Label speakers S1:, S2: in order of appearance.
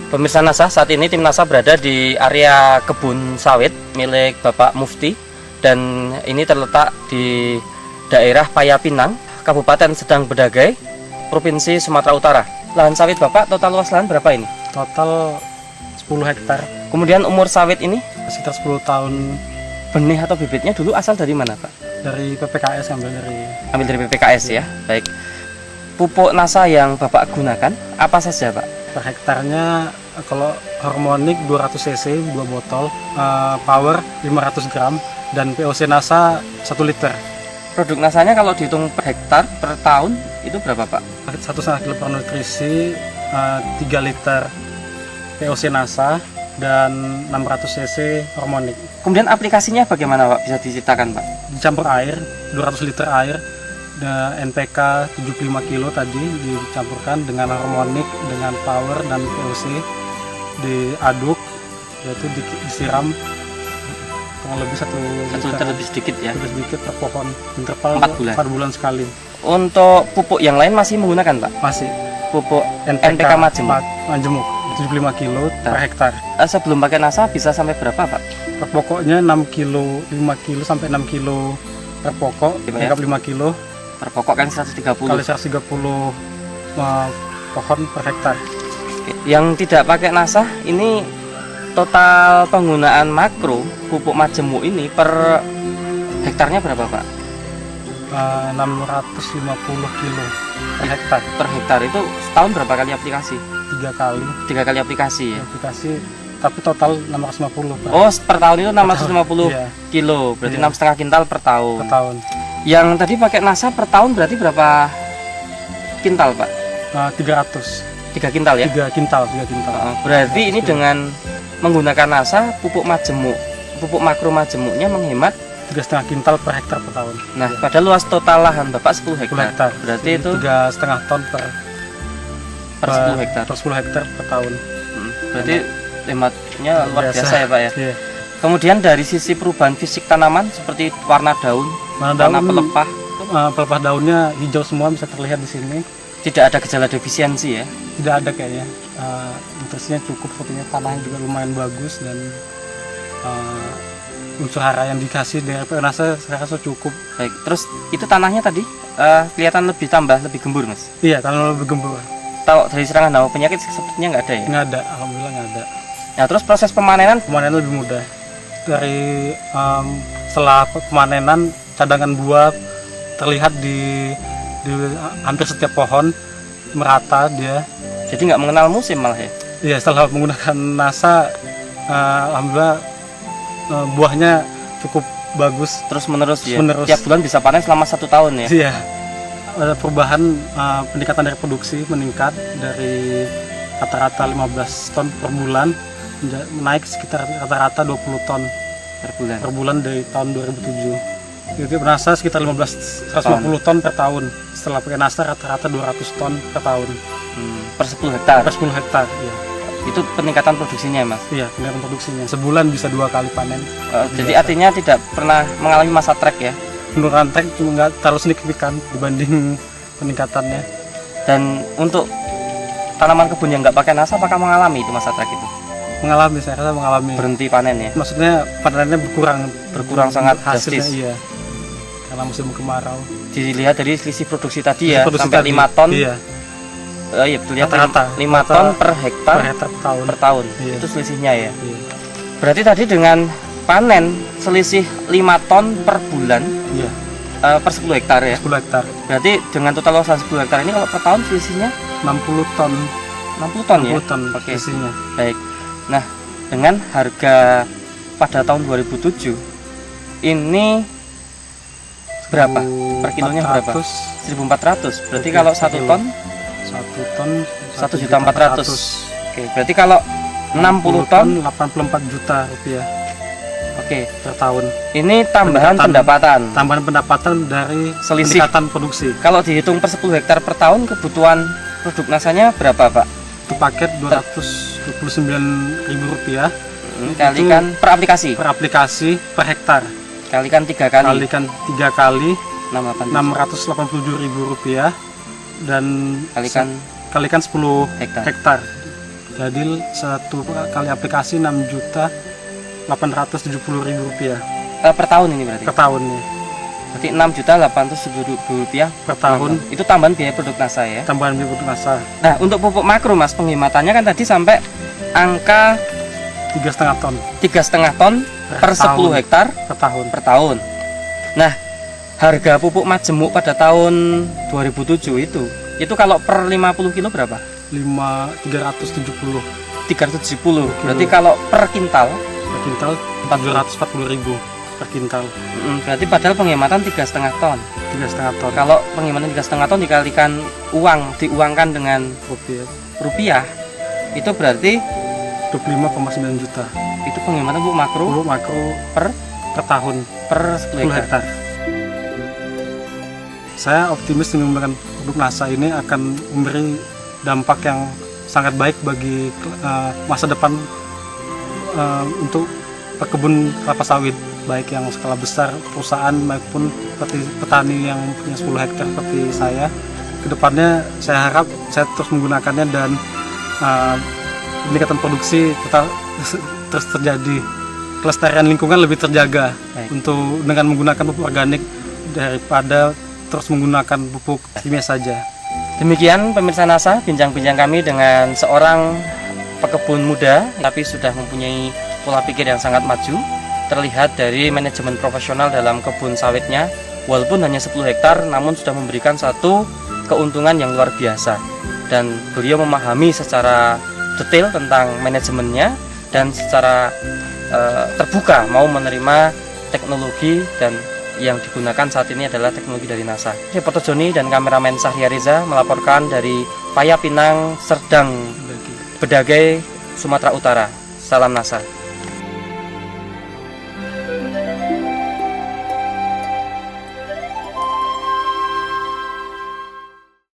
S1: Pemirsa NASA, saat ini tim NASA berada di area kebun sawit milik Bapak Mufti, dan ini terletak di daerah Payapinang, Kabupaten Sedang Bedagai, Provinsi Sumatera Utara. Lahan sawit Bapak, total luas lahan berapa ini?
S2: Total 10 hektar.
S1: Kemudian umur sawit ini?
S2: Sekitar 10 tahun.
S1: Benih atau bibitnya dulu asal dari mana Pak?
S2: Dari PPKS, ambil dari
S1: PPKS ya. Baik. Pupuk NASA yang Bapak gunakan apa saja Pak?
S2: Per hektarnya kalau harmonik 200 cc 2 botol, power 500 gram, dan POC NASA 1 liter.
S1: Produk NASA-nya kalau dihitung per hektar per tahun itu berapa Pak?
S2: 1,5 kilo per nutrisi, 3 liter POC NASA, dan 600 cc harmonik.
S1: Kemudian aplikasinya bagaimana Pak? Bisa diceritakan Pak?
S2: Dicampur air, 200 liter air, NPK 75 kilo tadi dicampurkan dengan harmonik, dengan power dan POC, diaduk, yaitu disiram kurang lebih 1 liter
S1: lebih sedikit ya.
S2: Lebih sedikit per pohon, interval
S1: 4
S2: bulan sekali.
S1: Untuk pupuk yang lain masih menggunakan Pak?
S2: Masih.
S1: Pupuk NPK
S2: Majemuk 75 kilo per hektar.
S1: Sebelum pakai NASA bisa sampai berapa Pak?
S2: Per pokoknya 6 kilo, 5 kilo sampai 6 kilo per pokok,
S1: ya?
S2: 5 kilo.
S1: Per pokok kan 130
S2: kali 130 pohon per hektar.
S1: Yang tidak pakai NASA ini total penggunaan makro pupuk majemuk ini per hektarnya berapa Pak?
S2: 650 kilo per hektar.
S1: Per hektar itu setahun berapa kali aplikasi?
S2: 3 kali.
S1: 3 kali aplikasi ya?
S2: Aplikasi, tapi total 650 per.
S1: Oh, per tahun itu 650
S2: iya.
S1: kilo, berarti
S2: Iya.
S1: 6,5 kintal per tahun.
S2: Per tahun.
S1: Yang tadi pakai NASA per tahun berarti berapa kintal Pak?
S2: 300.
S1: 3 kintal ya?
S2: 3 kintal.
S1: Berarti ini dengan menggunakan NASA, pupuk makro majemuknya menghemat
S2: 3,5 kintal per hektar per tahun.
S1: Nah, pada luas total lahan Bapak 10 hektar.
S2: 10 hektar.
S1: Berarti itu
S2: 3,5 ton per
S1: 10 hektar.
S2: Per 10 hektar per tahun.
S1: Berarti hematnya luar biasa ya Pak ya.
S2: Iya.
S1: Kemudian dari sisi perubahan fisik tanaman seperti warna daun, warna pelepah.
S2: Pelepah daunnya hijau semua, bisa terlihat di sini.
S1: Tidak ada gejala defisiensi ya?
S2: Tidak ada kayaknya. Nutrisinya cukup, fotonya tanahnya juga lumayan bagus, dan unsur hara yang dikasih dari NASA saya rasa cukup.
S1: Baik, terus itu tanahnya tadi kelihatan lebih gembur Mas?
S2: Iya, tanah lebih gembur.
S1: Tahu dari serangan hama penyakit sepertinya nggak ada ya?
S2: Nggak ada, alhamdulillah nggak ada.
S1: Nah, terus proses pemanenan
S2: lebih mudah. Dari setelah pemanenan, cadangan buah terlihat di hampir setiap pohon, merata dia.
S1: Jadi nggak mengenal musim malah ya?
S2: Iya, setelah menggunakan NASA, alhamdulillah buahnya cukup bagus.
S1: Terus menerus ya? Tiap bulan bisa panen selama 1 tahun ya?
S2: Iya. Ada perubahan, peningkatan dari produksi meningkat dari rata-rata 15 ton per bulan, naik sekitar rata-rata 20 ton per bulan dari tahun 2007. Jadi NASA sekitar 150 ton per tahun. Setelah pakai NASA rata-rata 200 ton per tahun.
S1: Per 10 hektar?
S2: Per 10 hektar, iya.
S1: Itu peningkatan produksinya Mas?
S2: Iya, peningkatan produksinya. Sebulan bisa 2 kali panen.
S1: Jadi artinya tidak pernah mengalami masa trek ya?
S2: Penurunan trek cuma nggak terlalu signifikan dibanding peningkatannya.
S1: Dan untuk tanaman kebun yang nggak pakai NASA, apakah mengalami itu masa trek itu?
S2: Mengalami, saya rasa mengalami.
S1: Berhenti panen ya?
S2: Maksudnya panennya berkurang
S1: sangat
S2: hasilnya,
S1: drastis.
S2: iya. Karena musim kemarau.
S1: Dilihat dari selisih produksi tadi ya,
S2: produksi
S1: sampai
S2: tadi,
S1: 5 ton.
S2: Iya.
S1: Iya, terlihat
S2: Rata-rata
S1: 5 ton per hektar
S2: per tahun. Iya.
S1: Itu selisihnya ya.
S2: Iya.
S1: Berarti tadi dengan panen selisih 5 ton per bulan.
S2: Iya.
S1: Per 10 hektar ya.
S2: 10 hektar.
S1: Berarti dengan total luas 10 hektar ini kalau per tahun selisihnya
S2: 60 ton.
S1: 60 ton ya.
S2: 60 ton
S1: Oke.
S2: selisihnya.
S1: Baik. Nah, dengan harga pada tahun 2007 ini berapa? Per kilonya berapa?
S2: 1.400.
S1: 1.400. Berarti kalau 1 ton 1.400.000. Oke, berarti kalau 60 ton
S2: 84 juta rupiah.
S1: Oke,
S2: per tahun.
S1: Ini tambahan pendapatan.
S2: Tambahan pendapatan dari
S1: selisih
S2: peningkatan produksi.
S1: Kalau dihitung per 10 hektar per tahun, kebutuhan produk NASA-nya berapa, Pak?
S2: Itu paket Rp229.000.
S1: Kalikan per aplikasi.
S2: Per aplikasi per hektar.
S1: Kalikan 3 kali.
S2: Kalikan 3 kali. Rp687.000, dan
S1: kalikan
S2: 10 hektar. Jadi satu kali aplikasi 6.870.000 rupiah
S1: Per tahun ini berarti?
S2: per tahun nih.
S1: Berarti 6.870.000 rupiah
S2: Per tahun.
S1: Itu tambahan biaya produk NASA ya?
S2: Tambahan biaya produk NASA
S1: Nah, untuk pupuk makro Mas, penghematannya kan tadi sampai angka
S2: 3,5 ton
S1: 3,5 ton per 10 hektar
S2: per tahun.
S1: per tahun. Nah, harga pupuk majemuk pada tahun 2007 itu kalau per 50 kilo berapa?
S2: 370
S1: 370. Berarti kalau per kintal
S2: per kintal 740.000 per kintal.
S1: berarti padahal penghematan 3,5 ton.
S2: 3,5 ton
S1: Kalau penghematan 3,5 ton dikalikan diuangkan dengan rupiah, itu berarti
S2: 25,9 juta.
S1: itu penghematan pupuk makro
S2: Pupuk makro
S1: per
S2: tahun
S1: per 10
S2: 10
S1: hektar.
S2: hektar. Saya optimis dengan menggunakan produk NASA ini akan memberi dampak yang sangat baik bagi masa depan untuk pekebun kelapa sawit, baik yang skala besar perusahaan maupun seperti petani yang punya 10 hektar seperti saya. Kedepannya saya harap saya terus menggunakannya dan peningkatan produksi terus terjadi, kelestarian lingkungan lebih terjaga.
S1: Baik.
S2: Untuk dengan menggunakan pupuk organik daripada terus menggunakan pupuk kimia saja.
S1: Demikian pemirsa NASA, bincang-bincang kami dengan seorang pekebun muda tapi sudah mempunyai pola pikir yang sangat maju. Terlihat dari manajemen profesional dalam kebun sawitnya, walaupun hanya 10 hektar namun sudah memberikan satu keuntungan yang luar biasa. Dan beliau memahami secara detail tentang manajemennya dan secara terbuka mau menerima teknologi dan yang digunakan saat ini adalah teknologi dari NASA. Reporter Joni dan kameramen Sahria Reza melaporkan dari Paya Pinang, Serdang, Bedagai, Sumatera Utara. Salam NASA.